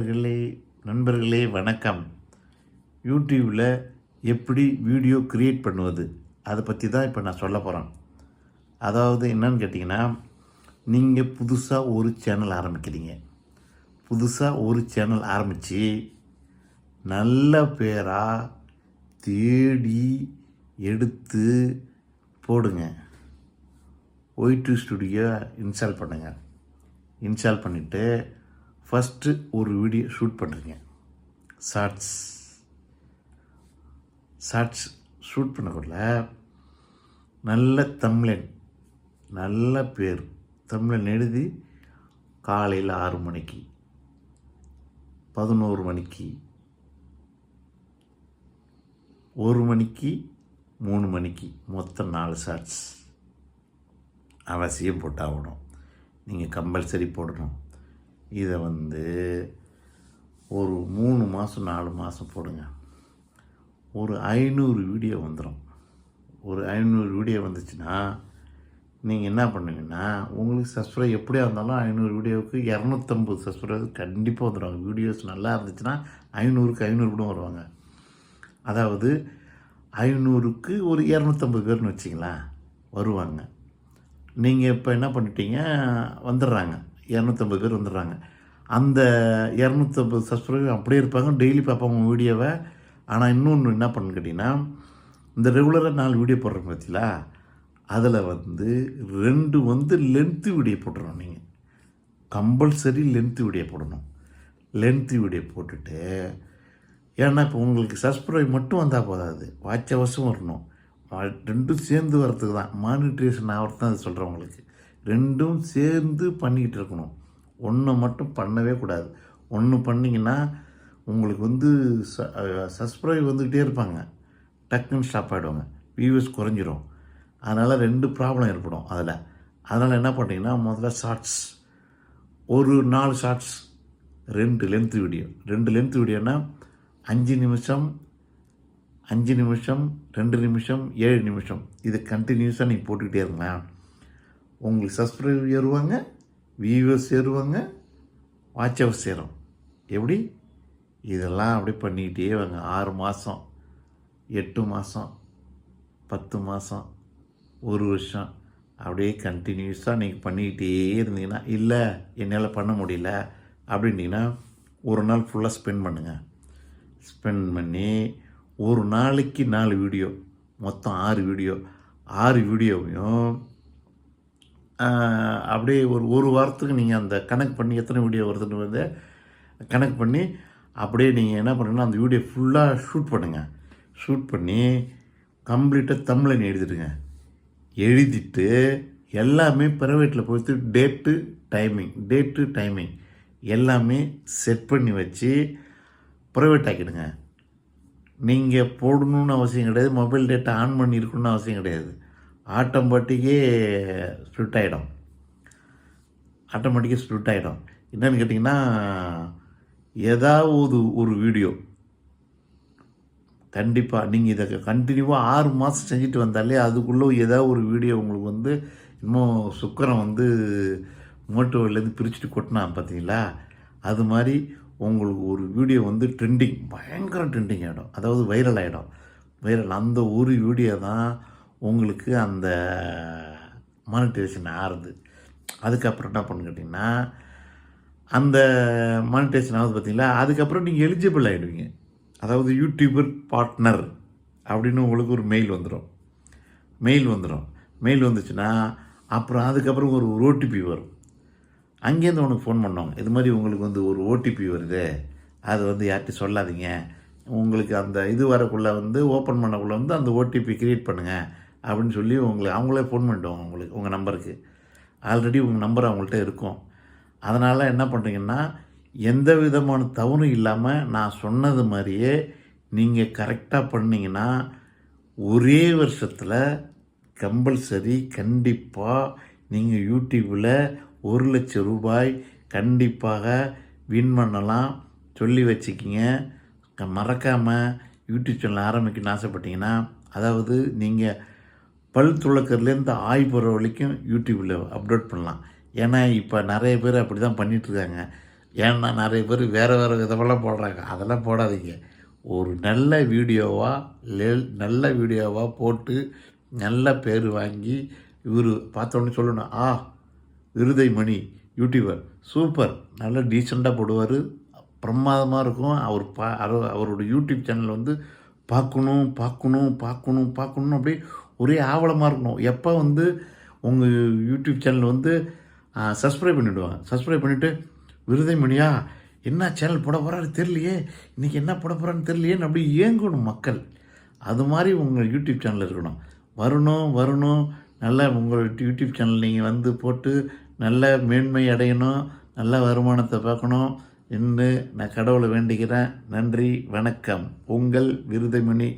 நண்பர்களே வணக்கம். யூடியூப்பில் எப்படி வீடியோ க்ரியேட் பண்ணுவது அதை பற்றி தான் இப்போ நான் சொல்ல போகிறேன். அதாவது என்னன்னு கேட்டிங்கன்னா, நீங்கள் புதுசாக ஒரு சேனல் ஆரம்பிக்கிறீங்க. புதுசாக ஒரு சேனல் ஆரம்பித்து நல்ல பேராக தேடி எடுத்து போடுங்க. ஒய்2 ஸ்டுடியோ இன்ஸ்டால் பண்ணுங்கள். இன்ஸ்டால் பண்ணிவிட்டு ஃபஸ்ட்டு ஒரு வீடியோ ஷூட் பண்ணுறீங்க. ஷார்ட்ஸ் ஷூட் பண்ணக்குள்ள நல்ல தம்ப்லைன், நல்ல பேர் தம்ப்லைன் எழுதி காலையில் 6 மணிக்கு, 11 மணிக்கு, 1 மணிக்கு, 3 மணிக்கு, மொத்தம் 4 ஷார்ட்ஸ் அவசியம் போட்டாகணும். நீங்கள் கம்பல்சரி போடணும். இதை ஒரு 3 மாதம் 4 மாதம் போடுங்க. ஒரு 500 வீடியோ வந்துடும். ஒரு 500 வீடியோ வந்துச்சுன்னா நீங்கள் என்ன பண்ணுவீங்கன்னா, உங்களுக்கு சப்ஸ்கிரைப் எப்படியா இருந்தாலும் 500 வீடியோவுக்கு 250 சப்ஸ்கிரைபர் கண்டிப்பாக வந்துடுவாங்க. வீடியோஸ் நல்லா இருந்துச்சுன்னா 500க்கு 500 கூட வருவாங்க. அதாவது 500க்கு ஒரு 250 பேர்னு வச்சிங்களேன் வருவாங்க. நீங்கள் இப்போ என்ன பண்ணிட்டீங்க, வந்துடுறாங்க 250 பேர் வந்துடுறாங்க. அந்த 250 சப்ஸ்கிரைபர் அப்படியே இருப்பாங்க, டெய்லி பார்ப்பாங்க உங்கள் வீடியோவை. ஆனால் இன்னொன்று என்ன பண்ணுன்னு கேட்டிங்கன்னா, இந்த ரெகுலராக 4 வீடியோ போடுறோம் பார்த்தீங்களா, அதில் 2 லென்த்து வீடியோ போட்டுறோம். நீங்கள் கம்பல்சரி லென்த்து வீடியோ போடணும். லென்த்து வீடியோ போட்டுட்டு, ஏன்னா இப்போ உங்களுக்கு சப்ஸ்கிரைப் மட்டும் வந்தால் போதாது, வாட்ச் ஹவர்ஸும் வரணும். 2 சேர்ந்து வரத்துக்கு தான், மானிட்ரேஷன் ஆகிறது தான் அது சொல்கிறேன் உங்களுக்கு. 2 சேர்ந்து பண்ணிக்கிட்டு இருக்கணும். ஒன்று மட்டும் பண்ணவே கூடாது. ஒன்று பண்ணிங்கன்னா உங்களுக்கு சப்ஸ்கிரைப் வந்துக்கிட்டே இருப்பாங்க, டக்குன்னு ஸ்டாப் ஆகிடுவாங்க, வியூவர்ஸ் குறைஞ்சிரும். அதனால் 2 ப்ராப்ளம் ஏற்படும் அதில். அதனால் என்ன பண்ணிங்கன்னா, முதல்ல ஷார்ட்ஸ் ஒரு 4 ஷார்ட்ஸ், 2 லென்த்து வீடியோ. 2 லென்த்து வீடியோனா 5 நிமிஷம், 5 நிமிஷம், 2 நிமிஷம், 7 நிமிஷம். இது கண்டினியூஸாக நீங்கள் போட்டுக்கிட்டே இருங்களேன். உங்களுக்கு சப்ஸ்கிரைப் ஏறுவாங்க, வியூவர்ஸ் ஏறுவாங்க, வாட்ச் ஹவர்ஸ் ஏறும். எப்படி? இதெல்லாம் அப்படி பண்ணிக்கிட்டே வாங்க. 6 மாதம், 8 மாதம், 10 மாதம், 1 வருஷம் அப்படியே கண்டினியூஸாக நீங்கள் பண்ணிக்கிட்டே இருந்தீங்கன்னா, இல்லை என்னால் பண்ண முடியல அப்படின்னீங்கன்னா, ஒரு நாள் ஃபுல்லாக ஸ்பெண்ட் பண்ணுங்கள். ஸ்பெண்ட் பண்ணி ஒரு நாளைக்கு 4 வீடியோ, மொத்தம் 6 வீடியோ. 6 வீடியோவையும் அப்படியே ஒரு வாரத்துக்கு நீங்கள் அந்த கணக்கு பண்ணி எத்தனை வீடியோ வருதுன்னு கணக்கு பண்ணி அப்படியே நீங்கள் என்ன பண்ணுங்கன்னா, அந்த வீடியோ ஃபுல்லாக ஷூட் பண்ணுங்கள். ஷூட் பண்ணி கம்ப்ளீட்டாக தம்ப்லைன் எழுதிடுங்க. எழுதிட்டு எல்லாமே ப்ரைவேட்டில் போய்ட்டு டேட்டு டைமிங் எல்லாமே செட் பண்ணி வச்சு ப்ரைவேட் ஆக்கிடுங்க. நீங்கள் போடணுன்னு அவசியம் கிடையாது, மொபைல் டேட்டா ஆன் பண்ணி இருக்கணும்னு அவசியம் கிடையாது. ஆட்டோமேட்டிக்காக ஸ்ப்ளிட் ஆகிடும். என்னென்னு கேட்டிங்கன்னா, ஏதாவது ஒரு வீடியோ கண்டிப்பாக நீங்கள் இதை கண்டினியூவாக 6 மாதம் செஞ்சுட்டு வந்தாலே அதுக்குள்ளே ஏதாவது ஒரு வீடியோ உங்களுக்கு இன்னும் சுக்கரம் மோட்டோவிலேருந்து பிரிச்சுட்டு கொட்டினா பார்த்தீங்களா, அது மாதிரி உங்களுக்கு ஒரு வீடியோ ட்ரெண்டிங், பயங்கர ட்ரெண்டிங் ஆகிடும். அதாவது வைரல் ஆகிடும். அந்த ஒரு வீடியோ தான் உங்களுக்கு அந்த மானிட்டைசேஷன் ஆறுது. அதுக்கப்புறம் என்ன பண்ணு கேட்டிங்கன்னா, அந்த மானிட்டைசேஷன் ஆகுது பார்த்தீங்களா, அதுக்கப்புறம் நீங்கள் எலிஜிபிள் ஆகிடுவீங்க. அதாவது யூடியூபர் பார்ட்னர் அப்படின்னு உங்களுக்கு ஒரு மெயில் வந்துடும். மெயில் வந்துச்சுன்னா அப்புறம் அதுக்கப்புறம் ஒரு ஓடிபி வரும். அங்கேருந்து உனக்கு ஃபோன் பண்ணுவாங்க, இது மாதிரி உங்களுக்கு ஒரு ஓடிபி வருது, அது யார்கிட்டையும் சொல்லாதீங்க, உங்களுக்கு அந்த இது வரக்குள்ளே ஓப்பன் பண்ணக்குள்ளே அந்த ஓடிபி க்ரியேட் பண்ணுங்கள் அப்படின்னு சொல்லி அவங்களே ஃபோன் பண்ணிவிடுவாங்க உங்களுக்கு, உங்கள் நம்பருக்கு. ஆல்ரெடி உங்கள் நம்பர் அவங்கள்ட்ட இருக்கும். அதனால் என்ன பண்ணுறீங்கன்னா, எந்த விதமான தவறும் இல்லாமல் நான் சொன்னது மாதிரியே நீங்கள் கரெக்டாக பண்ணிங்கன்னா, ஒரே வருஷத்தில் கம்பல்சரி கண்டிப்பாக நீங்கள் யூடியூப்பில் 1,00,000 ரூபாய் கண்டிப்பாக வின் பண்ணலாம். சொல்லி வச்சுக்கிங்க. மறக்காமல் யூடியூப் சேனல் ஆரம்பிக்கணும்னு ஆசைப்பட்டீங்கன்னா, அதாவது நீங்கள் பல் துளக்கர்லேருந்து ஆய் போகிற வரைக்கும் யூடியூப்பில் அப்லோட் பண்ணலாம். ஏன்னா இப்போ நிறைய பேர் அப்படி தான் பண்ணிகிட்ருக்காங்க. ஏன்னா நிறைய பேர் வேறு விதமெல்லாம் போடுறாங்க. அதெல்லாம் போடாதீங்க. ஒரு நல்ல வீடியோவாக போட்டு நல்ல பேர் வாங்கி இவர் பார்த்தோன்னே சொல்லணும், விருதைமணி யூடியூபர் சூப்பர், நல்ல டீசெண்டாக போடுவார், பிரமாதமாக இருக்கும். அவரோட யூடியூப் சேனல் வந்து பார்க்கணும் அப்படியே ஒரே ஆவலமாக இருக்கணும். எப்போ வந்து உங்கள் யூடியூப் சேனல் வந்து சப்ஸ்கிரைப் பண்ணிவிடுவாங்க. சப்ஸ்கிரைப் பண்ணிவிட்டு விருதைமணியா என்ன சேனல் போட போகிறாரு தெரியலையே, இன்றைக்கி என்ன போட போகிறான்னு தெரியலையேன்னு அப்படி ஏங்கணும் மக்கள். அது மாதிரி உங்கள் யூடியூப் சேனல் இருக்கணும். வரணும் நல்லா உங்கள் யூடியூப் சேனல் நீங்கள் வந்து போட்டு நல்ல மேன்மை அடையணும், நல்ல வருமானத்தை பார்க்கணும் என்று நான் கடவுளை வேண்டிக்கிறேன். நன்றி, வணக்கம். உங்கள் விருதைமணி.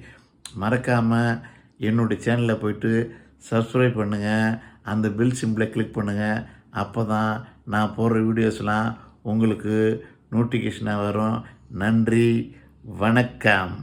மறக்காமல் என்னுடைய சேனலில் போய்ட்டு சப்ஸ்கிரைப் பண்ணுங்கள், அந்த பெல் சிம்பிளை கிளிக் பண்ணுங்கள். அப்போ தான் நான் போடுற வீடியோஸ்லாம் உங்களுக்கு நோட்டிஃபிகேஷனாக வரும். நன்றி, வணக்கம்.